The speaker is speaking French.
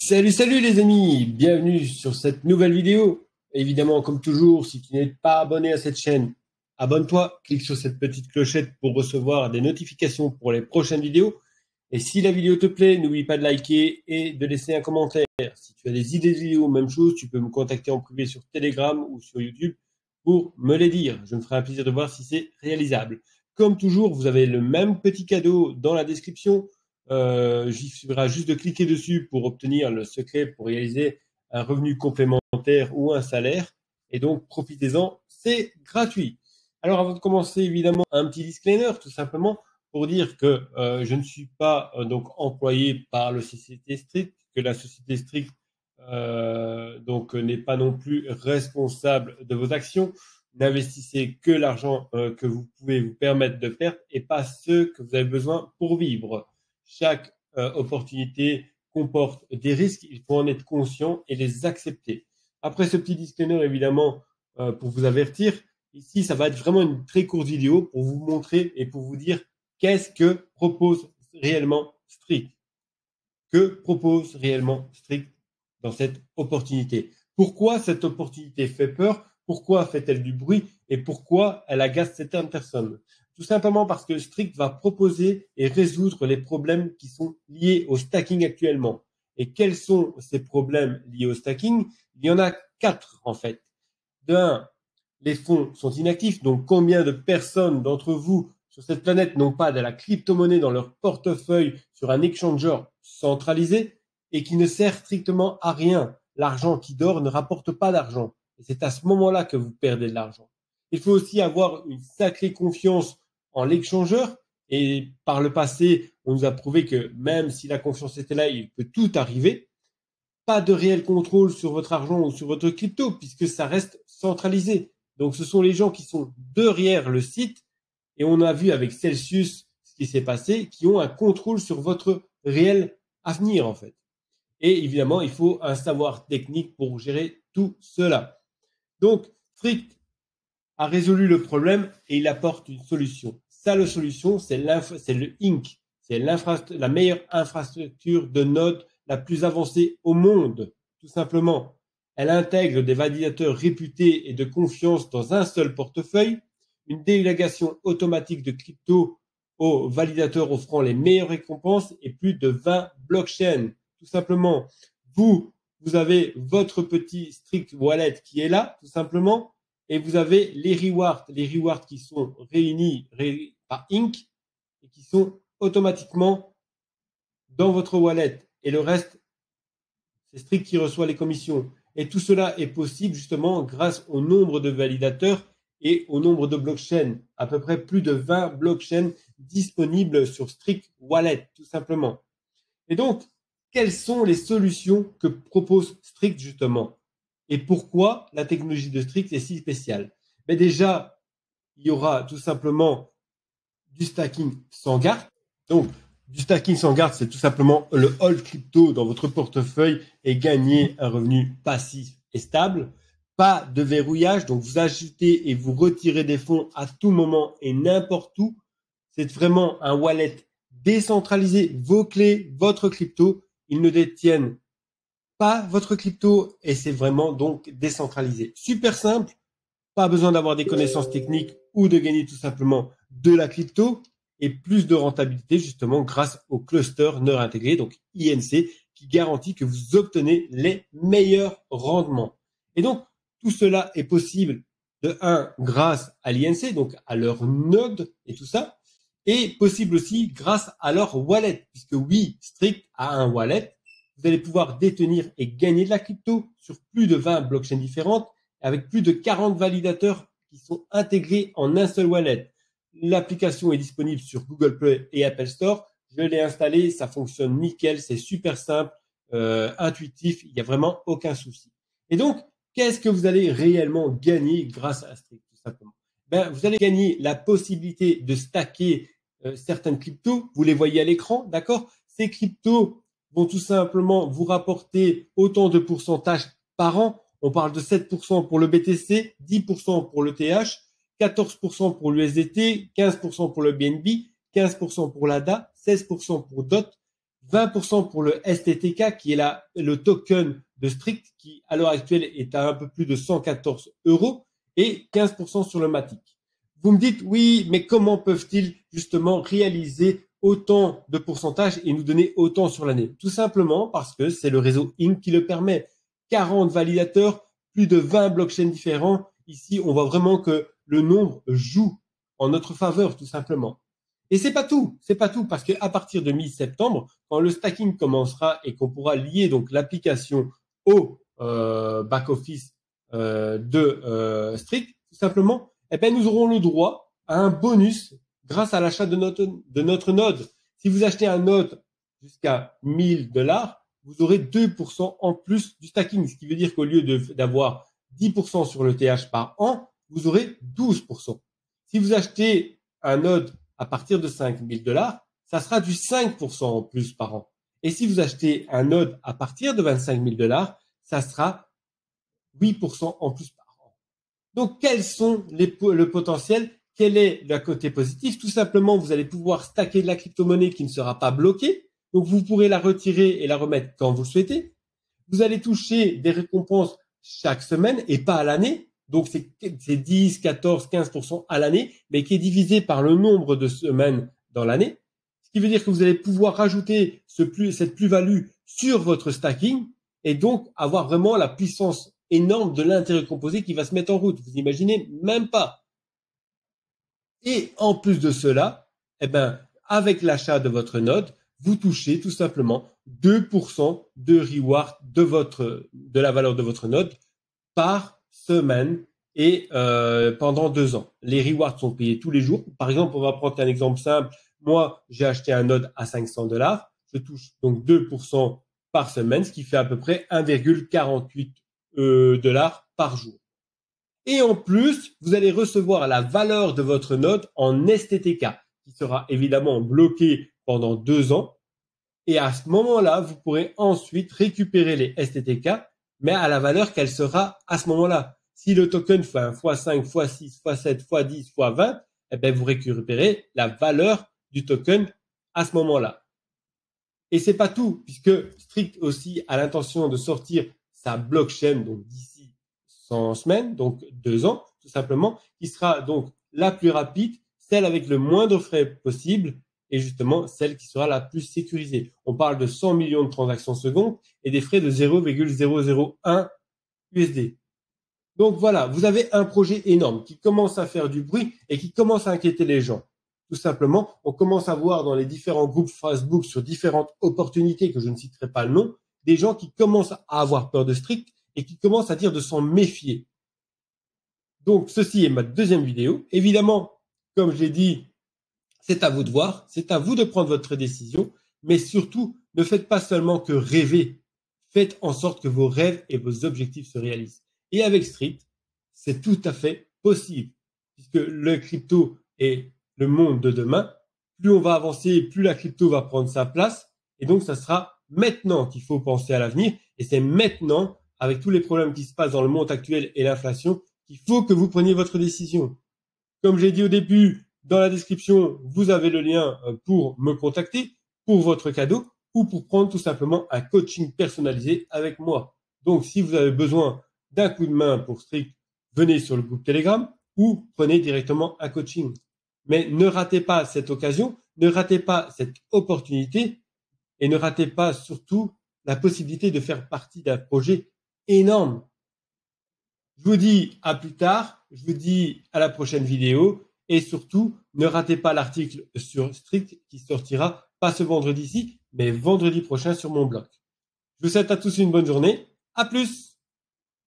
Salut les amis, bienvenue sur cette nouvelle vidéo. Évidemment, comme toujours, si tu n'es pas abonné à cette chaîne, abonne-toi, clique sur cette petite clochette pour recevoir des notifications pour les prochaines vidéos. Et si la vidéo te plaît, n'oublie pas de liker et de laisser un commentaire. Si tu as des idées de vidéos, même chose, tu peux me contacter en privé sur Telegram ou sur YouTube pour me les dire. Je me ferai un plaisir de voir si c'est réalisable. Comme toujours, vous avez le même petit cadeau dans la description. Il suffira juste de cliquer dessus pour obtenir le secret pour réaliser un revenu complémentaire ou un salaire. Et donc, profitez-en, c'est gratuit. Alors, avant de commencer, évidemment, un petit disclaimer, tout simplement, pour dire que je ne suis pas donc employé par la société Strict, que la société Strict donc n'est pas non plus responsable de vos actions. N'investissez que l'argent que vous pouvez vous permettre de perdre et pas ceux que vous avez besoin pour vivre. Chaque opportunité comporte des risques, il faut en être conscient et les accepter. Après ce petit disclaimer, évidemment, pour vous avertir, ici, ça va être vraiment une très courte vidéo pour vous montrer et pour vous dire qu'est-ce que propose réellement Strict. Que propose réellement Strict dans cette opportunité? Pourquoi cette opportunité fait peur? Pourquoi fait-elle du bruit? Et pourquoi elle agace certaines personnes? Tout simplement parce que Strict va proposer et résoudre les problèmes qui sont liés au stacking actuellement. Et quels sont ces problèmes liés au stacking? Il y en a 4 en fait. De 1, les fonds sont inactifs, donc combien de personnes d'entre vous sur cette planète n'ont pas de la crypto-monnaie dans leur portefeuille sur un exchanger centralisé et qui ne sert strictement à rien? L'argent qui dort ne rapporte pas d'argent. Et c'est à ce moment-là que vous perdez de l'argent. Il faut aussi avoir une sacrée confiance en l'exchanger. Et par le passé, on nous a prouvé que même si la confiance était là, il peut tout arriver. Pas de réel contrôle sur votre argent ou sur votre crypto puisque ça reste centralisé. Donc ce sont les gens qui sont derrière le site, et on a vu avec Celsius ce qui s'est passé, qui ont un contrôle sur votre réel avenir en fait. Et évidemment, il faut un savoir technique pour gérer tout cela. Donc, Strict a résolu le problème et il apporte une solution. Ça, la solution, c'est le Inc. C'est la meilleure infrastructure de node la plus avancée au monde, tout simplement. Elle intègre des validateurs réputés et de confiance dans un seul portefeuille, une délégation automatique de crypto aux validateurs offrant les meilleures récompenses et plus de 20 blockchains. Tout simplement, vous avez votre petit Strict Wallet qui est là, tout simplement, et vous avez les rewards qui sont réunis par Inc. et qui sont automatiquement dans votre wallet. Et le reste, c'est Strict qui reçoit les commissions. Et tout cela est possible justement grâce au nombre de validateurs et au nombre de blockchains. À peu près plus de 20 blockchains disponibles sur Strict Wallet, tout simplement. Et donc, quelles sont les solutions que propose Strict justement? Et pourquoi la technologie de Strict est si spéciale? Mais déjà, il y aura tout simplement du stacking sans garde. Donc, du stacking sans garde, c'est tout simplement le hold crypto dans votre portefeuille et gagner un revenu passif et stable. Pas de verrouillage, donc vous ajoutez et vous retirez des fonds à tout moment et n'importe où. C'est vraiment un wallet décentralisé, vos clés, votre crypto. Ils ne détiennent pas votre crypto et c'est vraiment donc décentralisé. Super simple, pas besoin d'avoir des connaissances techniques ou de gagner tout simplement de la crypto et plus de rentabilité justement grâce au cluster nœud intégré, donc INC, qui garantit que vous obtenez les meilleurs rendements. Et donc, tout cela est possible de 1 grâce à l'INC, donc à leur node et tout ça, et possible aussi grâce à leur wallet, puisque oui, Strict a un wallet. Vous allez pouvoir détenir et gagner de la crypto sur plus de 20 blockchains différentes avec plus de 40 validateurs qui sont intégrés en un seul wallet. L'application est disponible sur Google Play et Apple Store. Je l'ai installée, ça fonctionne nickel, c'est super simple, intuitif, il n'y a vraiment aucun souci. Et donc, qu'est-ce que vous allez réellement gagner grâce à Strict, tout simplement? Vous allez gagner la possibilité de stacker certaines cryptos. Vous les voyez à l'écran, d'accord? Ces cryptos vont tout simplement vous rapporter autant de pourcentage par an. On parle de 7% pour le BTC, 10% pour le TH, 14% pour l'USDT, 15% pour le BNB, 15% pour l'ADA, 16% pour DOT, 20% pour le STTK, qui est le token de Strict, qui à l'heure actuelle est à un peu plus de 114 €, et 15% sur le Matic. Vous me dites, oui, mais comment peuvent-ils justement réaliser autant de pourcentage et nous donner autant sur l'année? Tout simplement parce que c'est le réseau Inc qui le permet. 40 validateurs, plus de 20 blockchains différents. Ici, on voit vraiment que le nombre joue en notre faveur, tout simplement. Et c'est pas tout, parce qu'à partir de mi-septembre, quand le stacking commencera et qu'on pourra lier donc l'application au back-office de Strict, tout simplement, eh ben nous aurons le droit à un bonus grâce à l'achat de notre node. Si vous achetez un node jusqu'à 1000 $, vous aurez 2% en plus du stacking, ce qui veut dire qu'au lieu d'avoir 10% sur le TH par an, vous aurez 12%. Si vous achetez un node à partir de 5000 $, ça sera du 5% en plus par an. Et si vous achetez un node à partir de 25 000 $, ça sera 8% en plus par an. Donc, quels sont le potentiel? Quel est le côté positif? Tout simplement, vous allez pouvoir stacker de la crypto-monnaie qui ne sera pas bloquée. Donc, vous pourrez la retirer et la remettre quand vous le souhaitez. Vous allez toucher des récompenses chaque semaine et pas à l'année. Donc, c'est 10, 14, 15% à l'année, mais qui est divisé par le nombre de semaines dans l'année. Ce qui veut dire que vous allez pouvoir rajouter cette plus-value sur votre stacking et donc avoir vraiment la puissance énorme de l'intérêt composé qui va se mettre en route. Vous imaginez même pas. Et en plus de cela, eh ben, avec l'achat de votre node, vous touchez tout simplement 2% de reward de la valeur de votre node par semaine et pendant 2 ans. Les rewards sont payés tous les jours. Par exemple, on va prendre un exemple simple. Moi, j'ai acheté un node à 500 $. Je touche donc 2% par semaine, ce qui fait à peu près 1,48 $ par jour. Et en plus, vous allez recevoir la valeur de votre node en STTK, qui sera évidemment bloqué pendant 2 ans. Et à ce moment-là, vous pourrez ensuite récupérer les STTK, mais à la valeur qu'elle sera à ce moment-là. Si le token fait un x5, x6, x7, x10, x20, eh bien, vous récupérez la valeur du token à ce moment-là. Et c'est pas tout, puisque Strict aussi a l'intention de sortir sa blockchain, donc d'ici 100 semaines, donc 2 ans, tout simplement, qui sera donc la plus rapide, celle avec le moins de frais possible, et justement celle qui sera la plus sécurisée. On parle de 100 millions de transactions secondes et des frais de 0,001 USD. Donc voilà, vous avez un projet énorme qui commence à faire du bruit et qui commence à inquiéter les gens. Tout simplement, on commence à voir dans les différents groupes Facebook sur différentes opportunités que je ne citerai pas le nom, des gens qui commencent à avoir peur de Strict et qui commencent à dire de s'en méfier. Donc ceci est ma deuxième vidéo. Évidemment, comme je l'ai dit, c'est à vous de voir, c'est à vous de prendre votre décision, mais surtout, ne faites pas seulement que rêver. Faites en sorte que vos rêves et vos objectifs se réalisent. Et avec Strict, c'est tout à fait possible, puisque le crypto est le monde de demain. Plus on va avancer, plus la crypto va prendre sa place. Et donc, ça sera maintenant qu'il faut penser à l'avenir. Et c'est maintenant, avec tous les problèmes qui se passent dans le monde actuel et l'inflation, qu'il faut que vous preniez votre décision. Comme j'ai dit au début, dans la description, vous avez le lien pour me contacter, pour votre cadeau ou pour prendre tout simplement un coaching personnalisé avec moi. Donc, si vous avez besoin d'un coup de main pour Strict, venez sur le groupe Telegram ou prenez directement un coaching. Mais ne ratez pas cette occasion, ne ratez pas cette opportunité et ne ratez pas surtout la possibilité de faire partie d'un projet énorme. Je vous dis à plus tard, je vous dis à la prochaine vidéo et surtout, ne ratez pas l'article sur Strict qui sortira pas ce vendredi-ci, mais vendredi prochain sur mon blog. Je vous souhaite à tous une bonne journée. À plus!